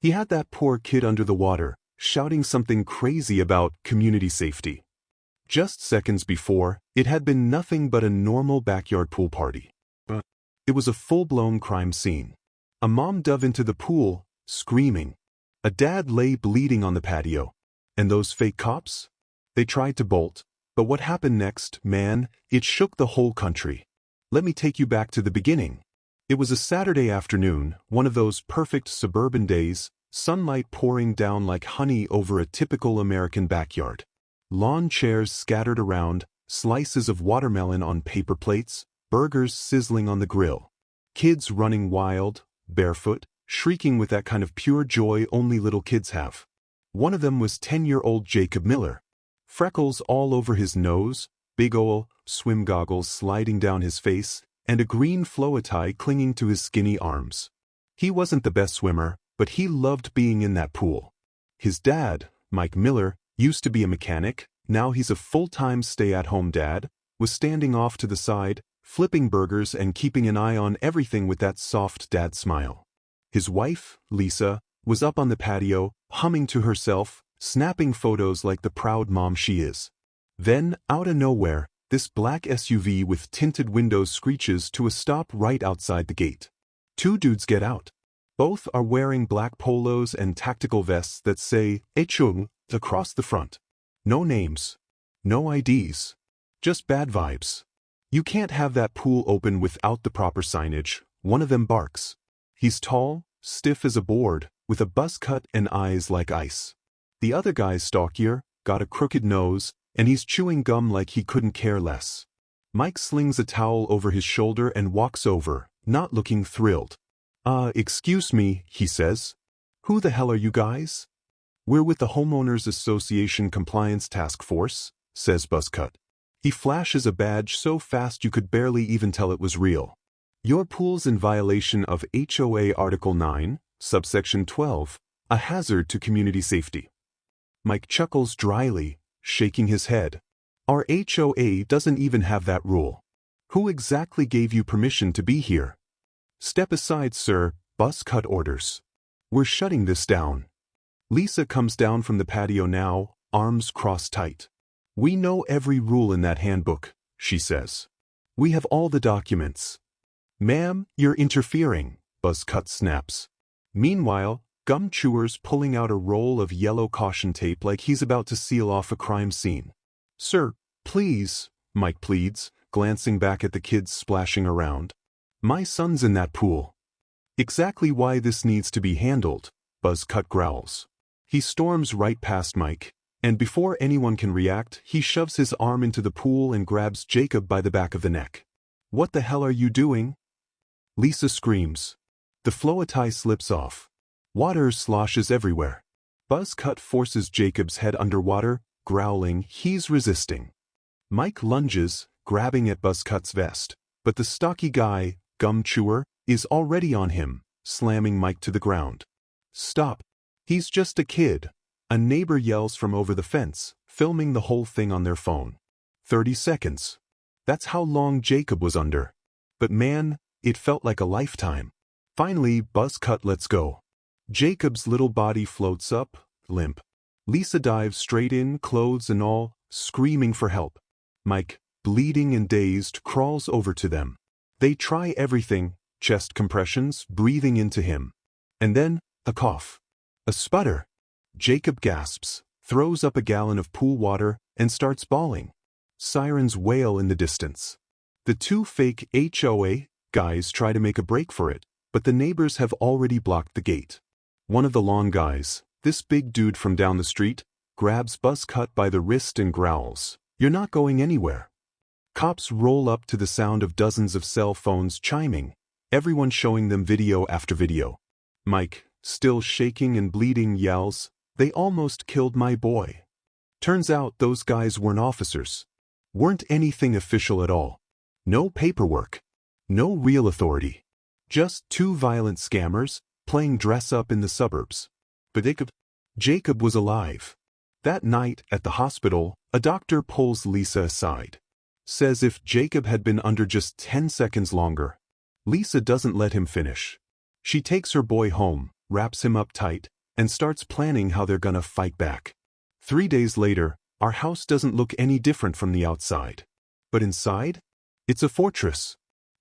He had that poor kid under the water, shouting something crazy about community safety. Just seconds before, it had been nothing but a normal backyard pool party. But it was a full-blown crime scene. A mom dove into the pool, screaming. A dad lay bleeding on the patio. And those fake cops? They tried to bolt, but what happened next, man, it shook the whole country. Let me take you back to the beginning. It was a Saturday afternoon, one of those perfect suburban days, sunlight pouring down like honey over a typical American backyard. Lawn chairs scattered around, slices of watermelon on paper plates, burgers sizzling on the grill. Kids running wild, barefoot, shrieking with that kind of pure joy only little kids have. One of them was 10-year-old Jacob Miller. Freckles all over his nose, big ol' swim goggles sliding down his face, and a green flow tie clinging to his skinny arms. He wasn't the best swimmer, but he loved being in that pool. His dad, Mike Miller, used to be a mechanic, now he's a full-time stay-at-home dad, was standing off to the side, flipping burgers and keeping an eye on everything with that soft dad smile. His wife, Lisa, was up on the patio, humming to herself, snapping photos like the proud mom she is. Then, out of nowhere, this black SUV with tinted windows screeches to a stop right outside the gate. Two dudes get out. Both are wearing black polos and tactical vests that say HOA across the front. No names. No IDs. Just bad vibes. You can't have that pool open without the proper signage. One of them barks. He's tall, stiff as a board, with a buzz cut and eyes like ice. The other guy's stockier, got a crooked nose, and he's chewing gum like he couldn't care less. Mike slings a towel over his shoulder and walks over, not looking thrilled. Excuse me, he says. Who the hell are you guys? We're with the Homeowners Association Compliance Task Force, says Buzzcut. He flashes a badge so fast you could barely even tell it was real. Your pool's in violation of HOA Article 9, subsection 12, a hazard to community safety. Mike chuckles dryly, shaking his head. Our HOA doesn't even have that rule. Who exactly gave you permission to be here? Step aside, sir, Buzzcut orders. We're shutting this down. Lisa comes down from the patio now, arms crossed tight. We know every rule in that handbook, she says. We have all the documents. Ma'am, you're interfering, Buzzcut snaps. Meanwhile, Gum Chewer's pulling out a roll of yellow caution tape like he's about to seal off a crime scene. Sir, please, Mike pleads, glancing back at the kids splashing around. My son's in that pool. Exactly why this needs to be handled, Buzzcut growls. He storms right past Mike, and before anyone can react, he shoves his arm into the pool and grabs Jacob by the back of the neck. What the hell are you doing? Lisa screams. The flow tie slips off. Water sloshes everywhere. Buzzcut forces Jacob's head underwater, growling he's resisting. Mike lunges, grabbing at Buzzcut's vest, but the stocky guy, Gum Chewer, is already on him, slamming Mike to the ground. Stop. He's just a kid. A neighbor yells from over the fence, filming the whole thing on their phone. 30 seconds. That's how long Jacob was under. But man, it felt like a lifetime. Finally, Buzzcut lets go. Jacob's little body floats up, limp. Lisa dives straight in, clothes and all, screaming for help. Mike, bleeding and dazed, crawls over to them. They try everything, chest compressions, breathing into him. And then, a cough. A sputter. Jacob gasps, throws up a gallon of pool water, and starts bawling. Sirens wail in the distance. The two fake HOA guys try to make a break for it, but the neighbors have already blocked the gate. One of the lawn guys, this big dude from down the street, grabs Buzzcut by the wrist and growls, "You're not going anywhere." Cops roll up to the sound of dozens of cell phones chiming, everyone showing them video after video. Mike, still shaking and bleeding, yells, "They almost killed my boy." Turns out those guys weren't officers. Weren't anything official at all. No paperwork. No real authority. Just two violent scammers, playing dress-up in the suburbs. But Jacob was alive. That night, at the hospital, a doctor pulls Lisa aside. Says if Jacob had been under just 10 seconds longer. Lisa doesn't let him finish. She takes her boy home, wraps him up tight, and starts planning how they're gonna fight back. 3 days later, our house doesn't look any different from the outside. But inside? It's a fortress.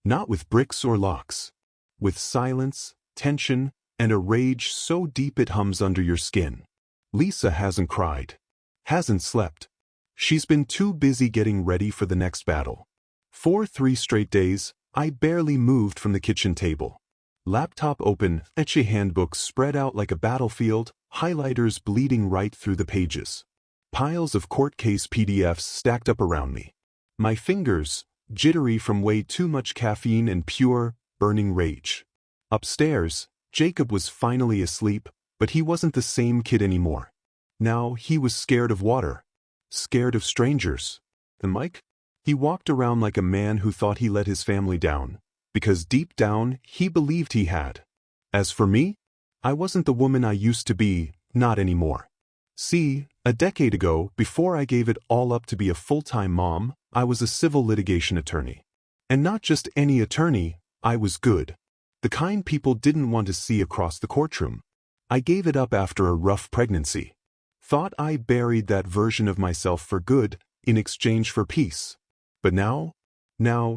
Not with bricks or locks. With silence, tension, and a rage so deep it hums under your skin. Lisa hasn't cried. Hasn't slept. She's been too busy getting ready for the next battle. For 3 straight days, I barely moved from the kitchen table. Laptop open, HOA handbook spread out like a battlefield, highlighters bleeding right through the pages. Piles of court case PDFs stacked up around me. My fingers, jittery from way too much caffeine and pure, burning rage. Upstairs, Jacob was finally asleep, but he wasn't the same kid anymore. Now he was scared of water. Scared of strangers. And Mike? He walked around like a man who thought he let his family down, because deep down he believed he had. As for me, I wasn't the woman I used to be, not anymore. See, a decade ago, before I gave it all up to be a full-time mom, I was a civil litigation attorney. And not just any attorney, I was good. The kind people didn't want to see across the courtroom. I gave it up after a rough pregnancy. Thought I buried that version of myself for good, in exchange for peace. But now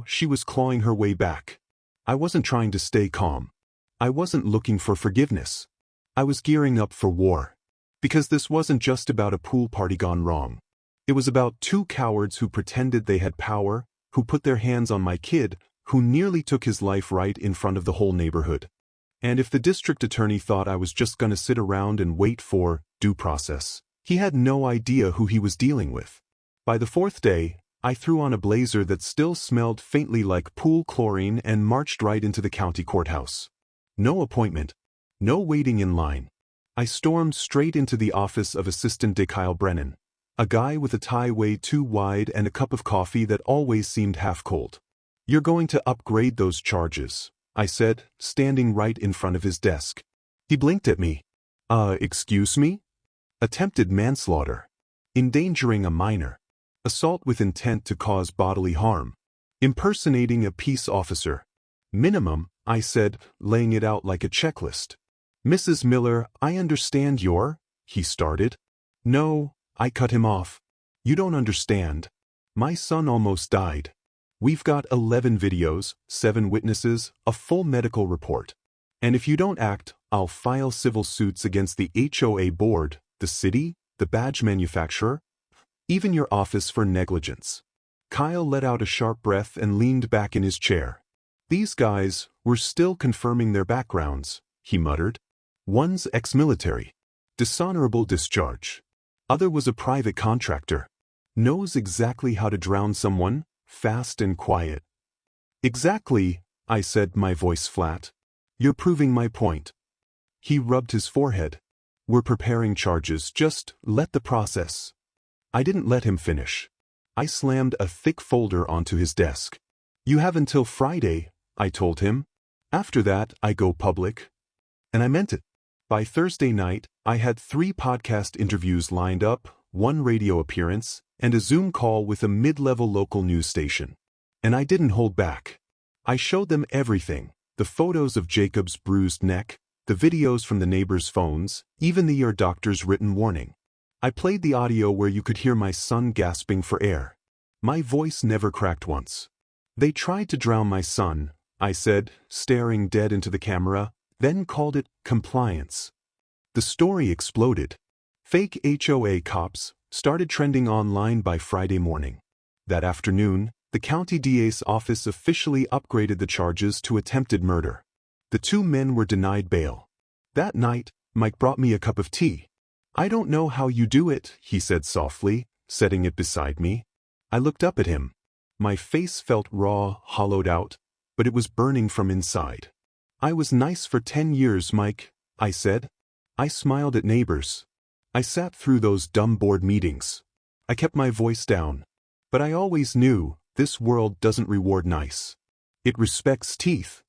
she was clawing her way back. I wasn't trying to stay calm. I wasn't looking for forgiveness. I was gearing up for war. Because this wasn't just about a pool party gone wrong. It was about 2 cowards who pretended they had power, who put their hands on my kid, who nearly took his life right in front of the whole neighborhood. And if the district attorney thought I was just gonna sit around and wait for due process, he had no idea who he was dealing with. By the 4th day, I threw on a blazer that still smelled faintly like pool chlorine and marched right into the county courthouse. No appointment. No waiting in line. I stormed straight into the office of Assistant Kyle Brennan, a guy with a tie way too wide and a cup of coffee that always seemed half cold. "You're going to upgrade those charges," I said, standing right in front of his desk. He blinked at me. Excuse me? Attempted manslaughter. Endangering a minor. Assault with intent to cause bodily harm. Impersonating a peace officer. Minimum, I said, laying it out like a checklist. "Mrs. Miller, I understand he started. "No," I cut him off. "You don't understand. My son almost died. We've got 11 videos, 7 witnesses, a full medical report. And if you don't act, I'll file civil suits against the HOA board, the city, the badge manufacturer, even your office for negligence." Kyle let out a sharp breath and leaned back in his chair. "These guys were still confirming their backgrounds," he muttered. "One's ex-military. Dishonorable discharge. Other was a private contractor. Knows exactly how to drown someone, fast and quiet." "Exactly," I said, my voice flat. "You're proving my point." He rubbed his forehead. "We're preparing charges, just let the process." I didn't let him finish. I slammed a thick folder onto his desk. "You have until Friday," I told him. "After that, I go public." And I meant it. By Thursday night, I had 3 podcast interviews lined up, 1 radio appearance, and a Zoom call with a mid-level local news station. And I didn't hold back. I showed them everything, the photos of Jacob's bruised neck, the videos from the neighbors' phones, even the ear doctor's written warning. I played the audio where you could hear my son gasping for air. My voice never cracked once. "They tried to drown my son," I said, staring dead into the camera, then called it compliance. The story exploded. Fake HOA cops started trending online by Friday morning. That afternoon, the county DA's office officially upgraded the charges to attempted murder. The 2 men were denied bail. That night, Mike brought me a cup of tea. "I don't know how you do it," he said softly, setting it beside me. I looked up at him. My face felt raw, hollowed out, but it was burning from inside. "I was nice for 10 years, Mike," I said. I smiled at neighbors. I sat through those dumb board meetings. I kept my voice down. But I always knew, this world doesn't reward nice. It respects teeth.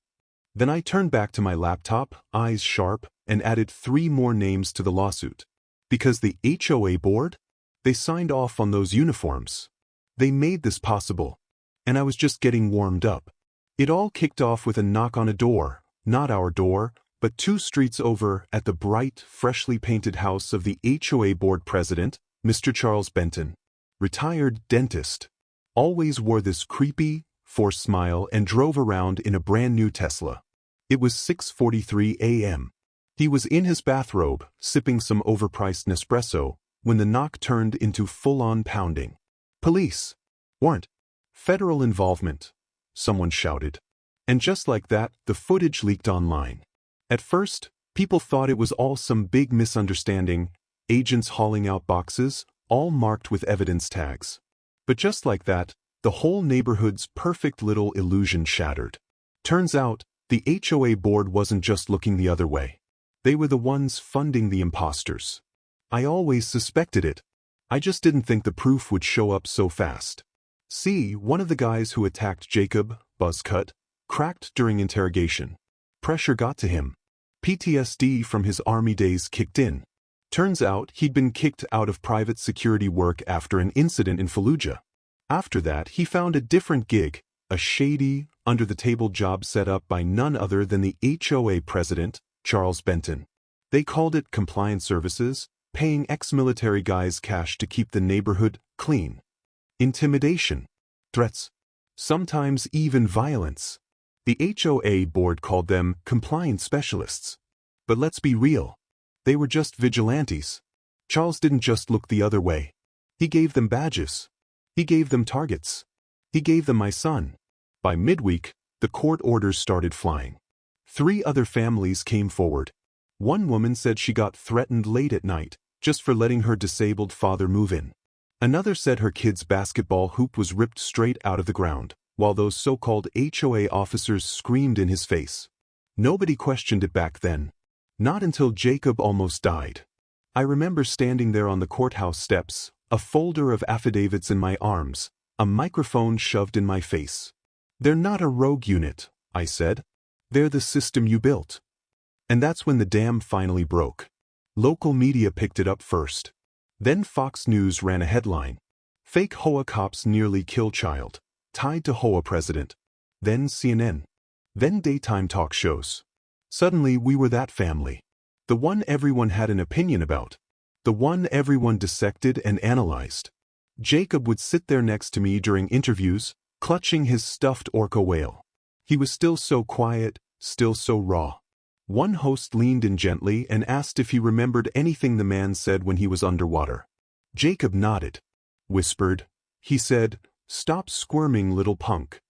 Then I turned back to my laptop, eyes sharp, and added 3 more names to the lawsuit. Because the HOA board? They signed off on those uniforms. They made this possible. And I was just getting warmed up. It all kicked off with a knock on a door. Not our door, But 2 streets over, at the bright, freshly painted house of the HOA board president, Mr. Charles Benton, retired dentist, always wore this creepy, forced smile and drove around in a brand-new Tesla. It was 6:43 a.m. He was in his bathrobe, sipping some overpriced Nespresso, when the knock turned into full-on pounding. "Police! Warrant! Federal involvement!" someone shouted. And just like that, the footage leaked online. At first, people thought it was all some big misunderstanding, agents hauling out boxes, all marked with evidence tags. But just like that, the whole neighborhood's perfect little illusion shattered. Turns out, the HOA board wasn't just looking the other way. They were the ones funding the imposters. I always suspected it. I just didn't think the proof would show up so fast. See, one of the guys who attacked Jacob, Buzzcut, cracked during interrogation. Pressure got to him. PTSD from his army days kicked in. Turns out he'd been kicked out of private security work after an incident in Fallujah. After that, he found a different gig, a shady, under-the-table job set up by none other than the HOA president, Charles Benton. They called it compliance services, paying ex-military guys cash to keep the neighborhood clean. Intimidation, threats, sometimes even violence. The HOA board called them compliance specialists. But let's be real. They were just vigilantes. Charles didn't just look the other way. He gave them badges. He gave them targets. He gave them my son. By midweek, the court orders started flying. 3 other families came forward. One woman said she got threatened late at night, just for letting her disabled father move in. Another said her kid's basketball hoop was ripped straight out of the ground, while those so-called HOA officers screamed in his face. Nobody questioned it back then. Not until Jacob almost died. I remember standing there on the courthouse steps, a folder of affidavits in my arms, a microphone shoved in my face. "They're not a rogue unit," I said. "They're the system you built." And that's when the dam finally broke. Local media picked it up first. Then Fox News ran a headline. "Fake HOA cops nearly kill child, tied to HOA president." Then CNN. Then daytime talk shows. Suddenly we were that family. The one everyone had an opinion about. The one everyone dissected and analyzed. Jacob would sit there next to me during interviews, clutching his stuffed orca whale. He was still so quiet, still so raw. One host leaned in gently and asked if he remembered anything the man said when he was underwater. Jacob nodded. Whispered. He said, "Stop squirming, little punk."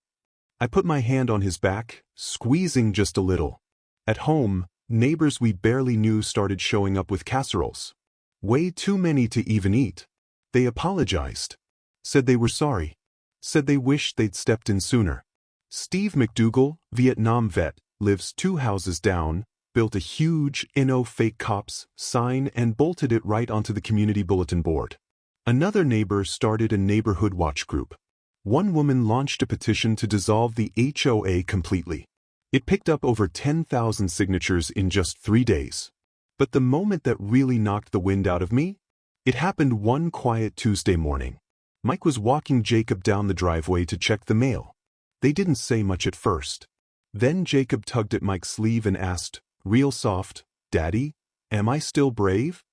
I put my hand on his back, squeezing just a little. At home, neighbors we barely knew started showing up with casseroles. Way too many to even eat. They apologized. Said they were sorry. Said they wished they'd stepped in sooner. Steve McDougal, Vietnam vet, lives 2 houses down, built a huge "No Fake Cops" sign and bolted it right onto the community bulletin board. Another neighbor started a neighborhood watch group. One woman launched a petition to dissolve the HOA completely. It picked up over 10,000 signatures in just 3 days. But the moment that really knocked the wind out of me? It happened one quiet Tuesday morning. Mike was walking Jacob down the driveway to check the mail. They didn't say much at first. Then Jacob tugged at Mike's sleeve and asked, real soft, "Daddy, am I still brave?"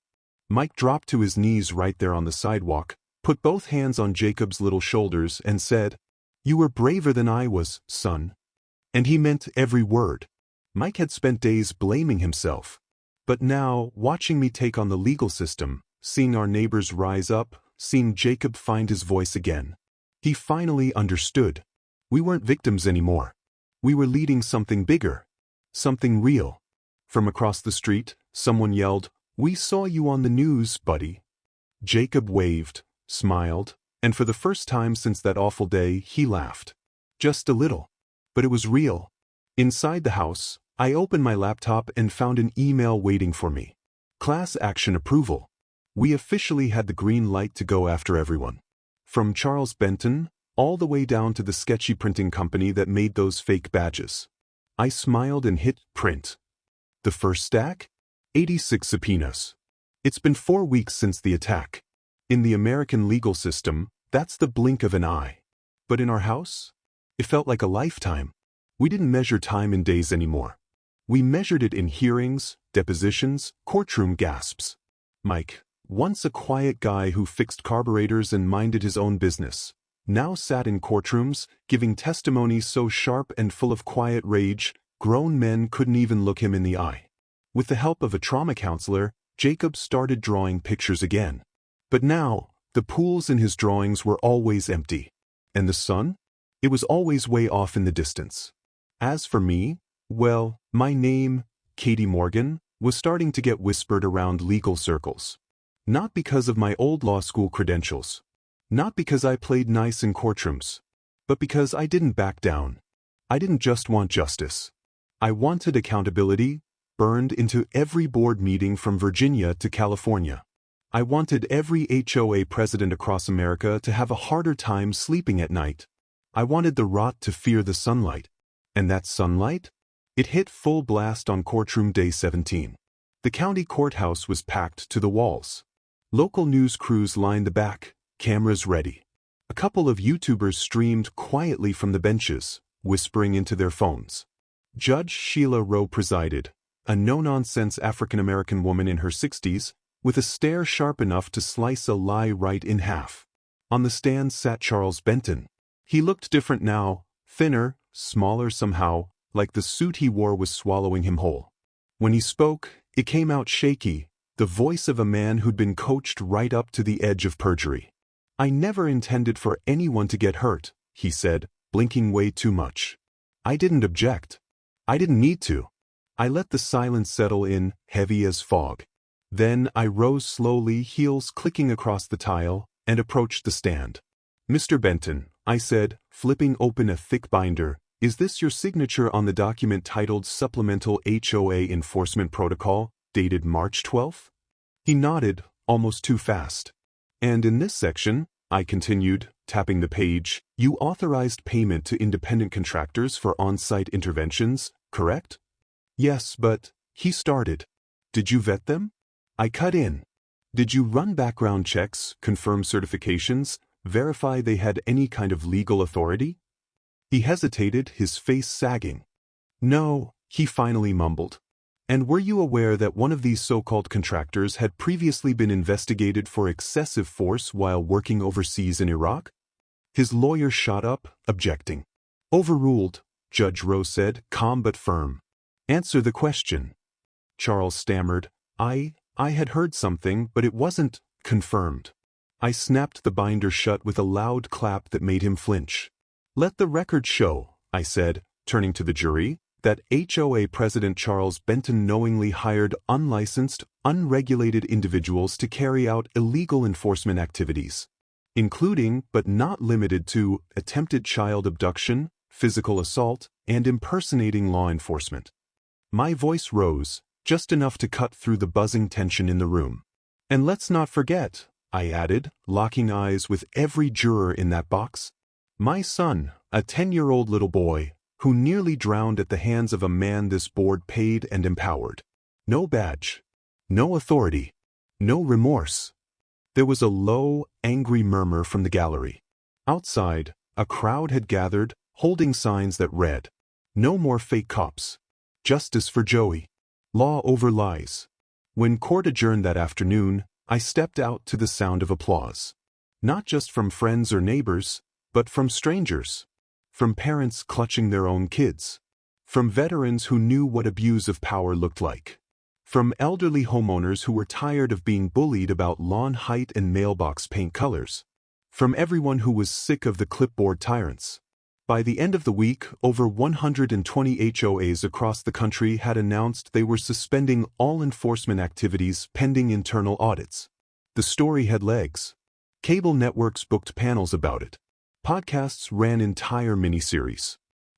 Mike dropped to his knees right there on the sidewalk, put both hands on Jacob's little shoulders and said, "You were braver than I was, son." And he meant every word. Mike had spent days blaming himself. But now, watching me take on the legal system, seeing our neighbors rise up, seeing Jacob find his voice again, he finally understood. We weren't victims anymore. We were leading something bigger. Something real. From across the street, someone yelled, "We saw you on the news, buddy." Jacob waved, smiled, and for the first time since that awful day, he laughed. Just a little. But it was real. Inside the house, I opened my laptop and found an email waiting for me. Class action approval. We officially had the green light to go after everyone. From Charles Benton, all the way down to the sketchy printing company that made those fake badges. I smiled and hit print. The first stack? 86 subpoenas. It's been 4 weeks since the attack. In the American legal system, that's the blink of an eye. But in our house? It felt like a lifetime. We didn't measure time in days anymore. We measured it in hearings, depositions, courtroom gasps. Mike, once a quiet guy who fixed carburetors and minded his own business, now sat in courtrooms, giving testimony so sharp and full of quiet rage, grown men couldn't even look him in the eye. With the help of a trauma counselor, Jacob started drawing pictures again. But now, the pools in his drawings were always empty. And the sun? It was always way off in the distance. As for me, well, my name, Katie Morgan, was starting to get whispered around legal circles. Not because of my old law school credentials. Not because I played nice in courtrooms. But because I didn't back down. I didn't just want justice. I wanted accountability, burned into every board meeting from Virginia to California. I wanted every HOA president across America to have a harder time sleeping at night. I wanted the rot to fear the sunlight. And that sunlight? It hit full blast on courtroom day 17. The county courthouse was packed to the walls. Local news crews lined the back, cameras ready. A couple of YouTubers streamed quietly from the benches, whispering into their phones. Judge Sheila Rowe presided, a no-nonsense African-American woman in her 60s, with a stare sharp enough to slice a lie right in half. On the stand sat Charles Benton. He looked different now, thinner, smaller somehow, like the suit he wore was swallowing him whole. When he spoke, it came out shaky, the voice of a man who'd been coached right up to the edge of perjury. "I never intended for anyone to get hurt," he said, blinking way too much. I didn't object. I didn't need to. I let the silence settle in, heavy as fog. Then I rose slowly, heels clicking across the tile, and approached the stand. "Mr. Benton," I said, flipping open a thick binder, "is this your signature on the document titled Supplemental HOA Enforcement Protocol, dated March 12th? He nodded, almost too fast. "And in this section," I continued, tapping the page, "you authorized payment to independent contractors for on-site interventions, correct?" "Yes, but," he started. "Did you vet them?" I cut in. "Did you run background checks, confirm certifications, verify they had any kind of legal authority?" He hesitated, his face sagging. "No," he finally mumbled. "And were you aware that one of these so-called contractors had previously been investigated for excessive force while working overseas in Iraq?" His lawyer shot up, objecting. "Overruled," Judge Rowe said, calm but firm. "Answer the question." Charles stammered, I had heard something, but it wasn't confirmed." I snapped the binder shut with a loud clap that made him flinch. "Let the record show," I said, turning to the jury, "that HOA President Charles Benton knowingly hired unlicensed, unregulated individuals to carry out illegal enforcement activities, including, but not limited to, attempted child abduction, physical assault, and impersonating law enforcement." My voice rose, just enough to cut through the buzzing tension in the room. "And let's not forget," I added, locking eyes with every juror in that box, "my son, a 10-year-old little boy, who nearly drowned at the hands of a man this board paid and empowered. No badge. No authority. No remorse." There was a low, angry murmur from the gallery. Outside, a crowd had gathered, holding signs that read, "No more fake cops. Justice for Joey. Law over lies." When court adjourned that afternoon, I stepped out to the sound of applause. Not just from friends or neighbors, but from strangers. From parents clutching their own kids. From veterans who knew what abuse of power looked like. From elderly homeowners who were tired of being bullied about lawn height and mailbox paint colors. From everyone who was sick of the clipboard tyrants. By the end of the week, over 120 HOAs across the country had announced they were suspending all enforcement activities pending internal audits. The story had legs. Cable networks booked panels about it. Podcasts ran entire miniseries.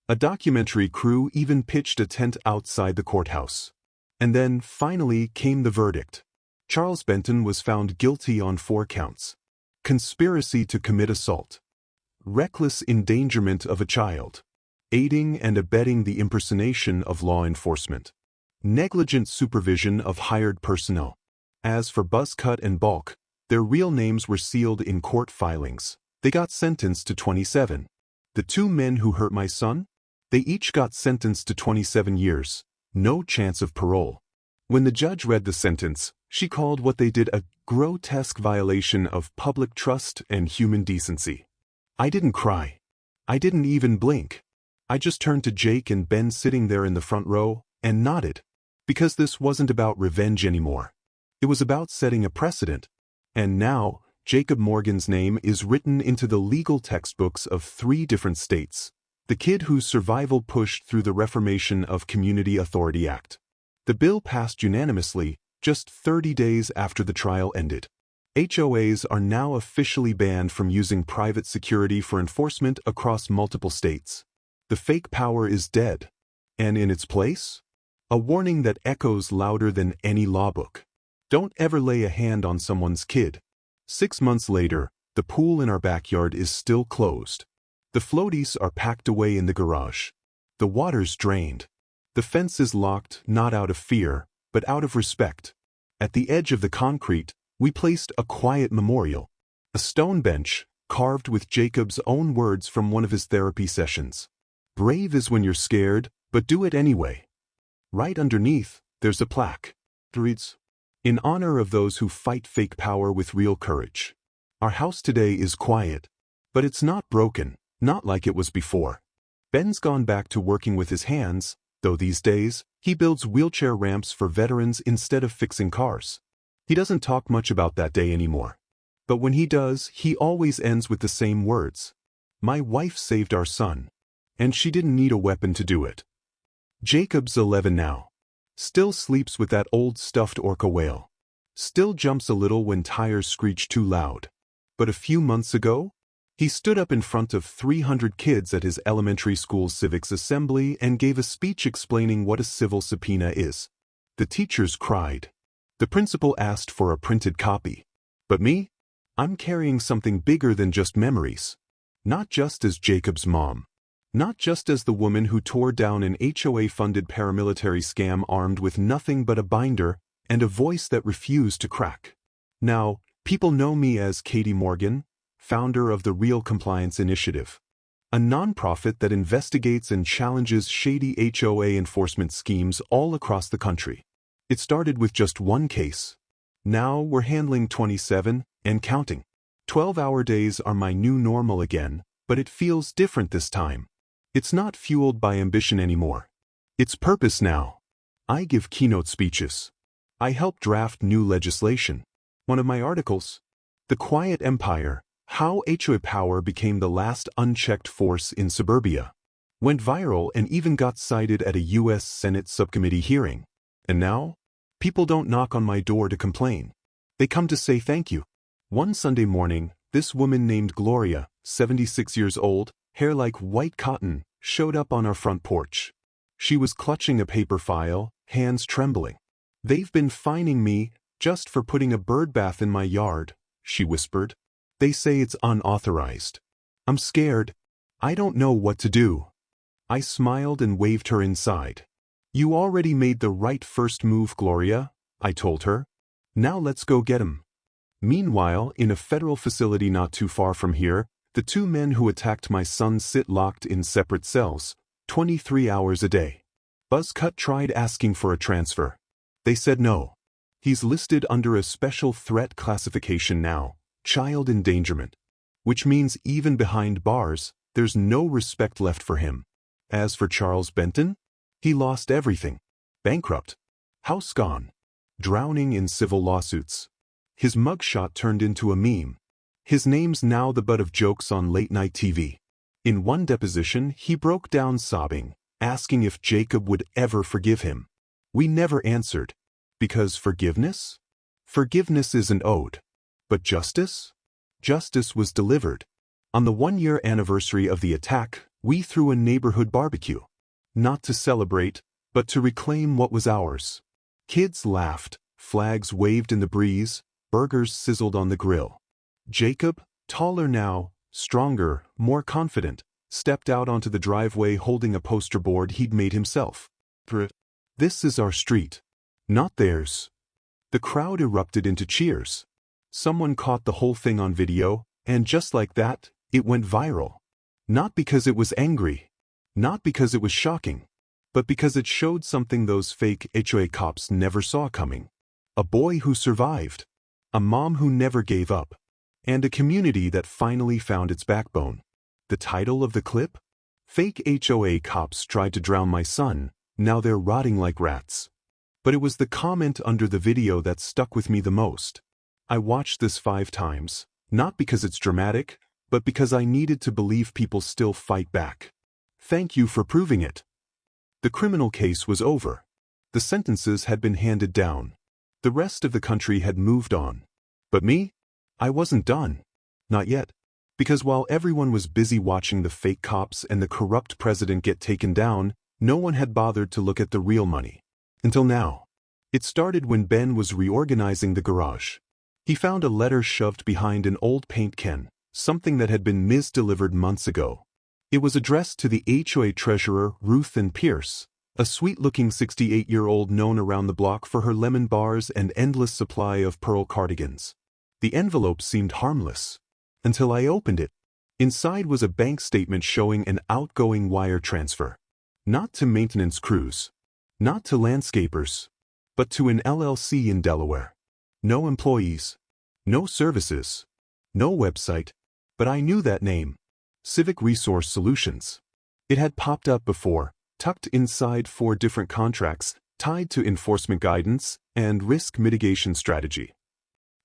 A documentary crew even pitched a tent outside the courthouse. And then, finally, came the verdict. Charles Benton was found guilty on 4 counts. Conspiracy to commit assault. Reckless endangerment of a child. Aiding and abetting the impersonation of law enforcement. Negligent supervision of hired personnel. As for Buzzcut and Bulk, their real names were sealed in court filings. They got sentenced to 27. The 2 men who hurt my son? They each got sentenced to 27 years. no chance of parole. When the judge read the sentence, she called what they did a grotesque violation of public trust and human decency. I didn't cry. I didn't even blink. I just turned to Jake and Ben sitting there in the front row and nodded. Because this wasn't about revenge anymore. It was about setting a precedent. And now, Jacob Morgan's name is written into the legal textbooks of 3 different states. The kid whose survival pushed through the reformation of Community Authority Act. The bill passed unanimously just 30 days after the trial ended. HOAs are now officially banned from using private security for enforcement across multiple states. The fake power is dead. And in its place? A warning that echoes louder than any law book. Don't ever lay a hand on someone's kid. 6 months later, the pool in our backyard is still closed. The floaties are packed away in the garage. The water's drained. The fence is locked not out of fear, but out of respect. At the edge of the concrete, we placed a quiet memorial. A stone bench, carved with Jacob's own words from one of his therapy sessions. Brave is when you're scared, but do it anyway. Right underneath, there's a plaque. It reads, "In honor of those who fight fake power with real courage." Our house today is quiet, but it's not broken, not like it was before. Ben's gone back to working with his hands, though these days, he builds wheelchair ramps for veterans instead of fixing cars. He doesn't talk much about that day anymore. But when he does, he always ends with the same words. My wife saved our son. And she didn't need a weapon to do it. Jacob's 11 now. Still sleeps with that old stuffed orca whale. Still jumps a little when tires screech too loud. But a few months ago, he stood up in front of 300 kids at his elementary school civics assembly and gave a speech explaining what a civil subpoena is. The teachers cried. The principal asked for a printed copy. But me? I'm carrying something bigger than just memories. Not just as Jacob's mom. Not just as the woman who tore down an HOA-funded paramilitary scam armed with nothing but a binder and a voice that refused to crack. Now, people know me as Katie Morgan, founder of the Real Compliance Initiative, a nonprofit that investigates and challenges shady HOA enforcement schemes all across the country. It started with just one case. Now we're handling 27 and counting. 12-hour days are my new normal again, but it feels different this time. It's not fueled by ambition anymore. It's purpose now. I give keynote speeches. I help draft new legislation. One of my articles, The Quiet Empire, How HOA Power Became the Last Unchecked Force in Suburbia, went viral and even got cited at a U.S. Senate subcommittee hearing. And now, people don't knock on my door to complain. They come to say thank you. One Sunday morning, this woman named Gloria, 76 years old, hair like white cotton, showed up on our front porch. She was clutching a paper file, hands trembling. They've been fining me just for putting a bird bath in my yard, she whispered. They say it's unauthorized. I'm scared. I don't know what to do. I smiled and waved her inside. You already made the right first move, Gloria, I told her. Now let's go get him. Meanwhile, in a federal facility not too far from here, the 2 men who attacked my son sit locked in separate cells, 23 hours a day. Buzzcut tried asking for a transfer. They said no. He's listed under a special threat classification now, child endangerment, which means even behind bars, there's no respect left for him. As for Charles Benton, he lost everything. Bankrupt. House gone. Drowning in civil lawsuits. His mugshot turned into a meme. His name's now the butt of jokes on late-night TV. In one deposition, he broke down sobbing, asking if Jacob would ever forgive him. We never answered. Because forgiveness? Forgiveness isn't owed. But justice? Justice was delivered. On the 1-year anniversary of the attack, we threw a neighborhood barbecue. Not to celebrate, but to reclaim what was ours. Kids laughed, flags waved in the breeze, burgers sizzled on the grill. Jacob, taller now, stronger, more confident, stepped out onto the driveway holding a poster board he'd made himself. This is our street. Not theirs. The crowd erupted into cheers. Someone caught the whole thing on video, and just like that, it went viral. Not because it was angry. Not because it was shocking. but because it showed something those fake HOA cops never saw coming. A boy who survived, a mom who never gave up, and a community that finally found its backbone. The title of the clip? Fake HOA cops tried to drown my son, now they're rotting like rats. But it was the comment under the video that stuck with me the most. I watched this 5 times, not because it's dramatic, but because I needed to believe people still fight back. Thank you for proving it. The criminal case was over. The sentences had been handed down. The rest of the country had moved on. But me? I wasn't done. Not yet. Because while everyone was busy watching the fake cops and the corrupt president get taken down, no one had bothered to look at the real money. Until now. It started when Ben was reorganizing the garage. He found a letter shoved behind an old paint can, something that had been misdelivered months ago. It was addressed to the HOA treasurer Ruth Ann Pierce, a sweet-looking 68-year-old known around the block for her lemon bars and endless supply of pearl cardigans. The envelope seemed harmless. Until I opened it. Inside was a bank statement showing an outgoing wire transfer. Not to maintenance crews. Not to landscapers. But to an LLC in Delaware. No employees. No services. No website. But I knew that name. Civic Resource Solutions. It had popped up before, tucked inside 4 different contracts, tied to enforcement guidance and risk mitigation strategy.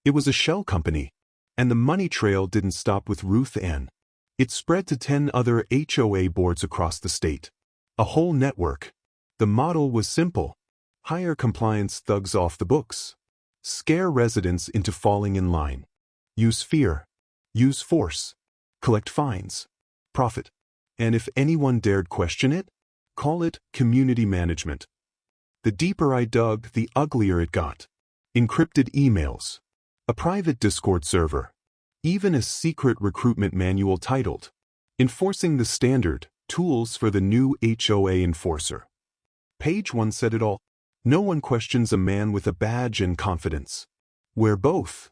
It was a shell company, and the money trail didn't stop with Ruth Ann. It spread to 10 other HOA boards across the state. A whole network. The model was simple. Hire compliance thugs off the books. Scare residents into falling in line. Use fear. Use force. Collect fines. Profit. And if anyone dared question it, call it community management. The deeper I dug, the uglier it got. Encrypted emails. A private Discord server. Even a secret recruitment manual titled, Enforcing the Standard, Tools for the New HOA Enforcer. Page 1 said it all. No one questions a man with a badge and confidence. We're both.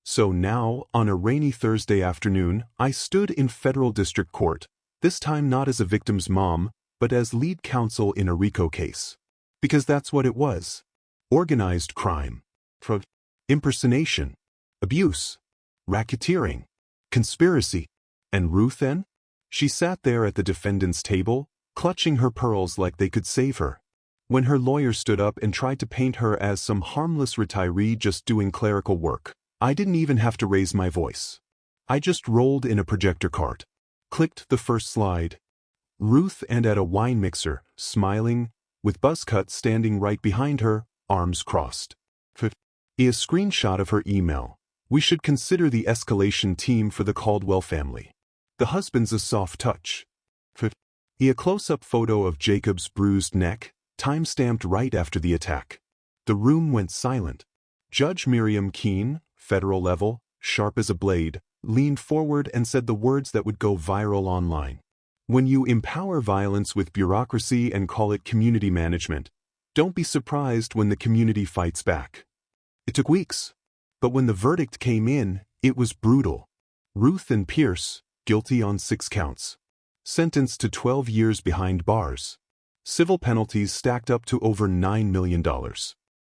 So now, on a rainy Thursday afternoon, I stood in federal district court, this time not as a victim's mom, but as lead counsel in a RICO case. Because that's what it was. Organized crime. Impersonation. Abuse. Racketeering. Conspiracy. And Ruth Ann? She sat there at the defendant's table, clutching her pearls like they could save her. When her lawyer stood up and tried to paint her as some harmless retiree just doing clerical work, I didn't even have to raise my voice. I just rolled in a projector cart, clicked the first slide. Ruth Ann at a wine mixer, smiling, with Buzzcut standing right behind her, arms crossed. A screenshot of her email. We should consider the escalation team for the Caldwell family. The husband's a soft touch. A close-up photo of Jacob's bruised neck, time-stamped right after the attack. The room went silent. Judge Miriam Keene, federal level, sharp as a blade, leaned forward and said the words that would go viral online. When you empower violence with bureaucracy and call it community management, don't be surprised when the community fights back. It took weeks. But when the verdict came in, it was brutal. Ruth Ann Pierce, guilty on 6 counts. Sentenced to 12 years behind bars. Civil penalties stacked up to over $9 million.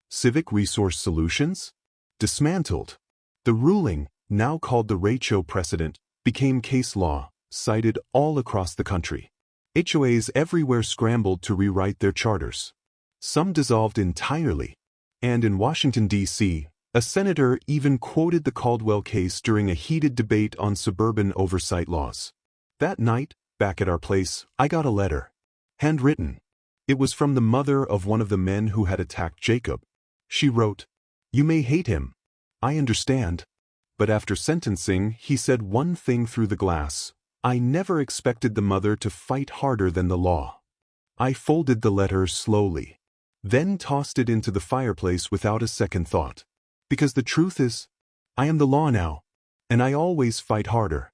Civic Resource Solutions? Dismantled. The ruling, now called the RICO precedent, became case law, cited all across the country. HOAs everywhere scrambled to rewrite their charters. Some dissolved entirely. And in Washington, D.C., a senator even quoted the Caldwell case during a heated debate on suburban oversight laws. That night, back at our place, I got a letter. Handwritten. It was from the mother of one of the men who had attacked Jacob. She wrote, "You may hate him. I understand. But after sentencing, he said one thing through the glass. I never expected the mother to fight harder than the law." I folded the letter slowly, then tossed it into the fireplace without a second thought. Because the truth is, I am the law now, and I always fight harder.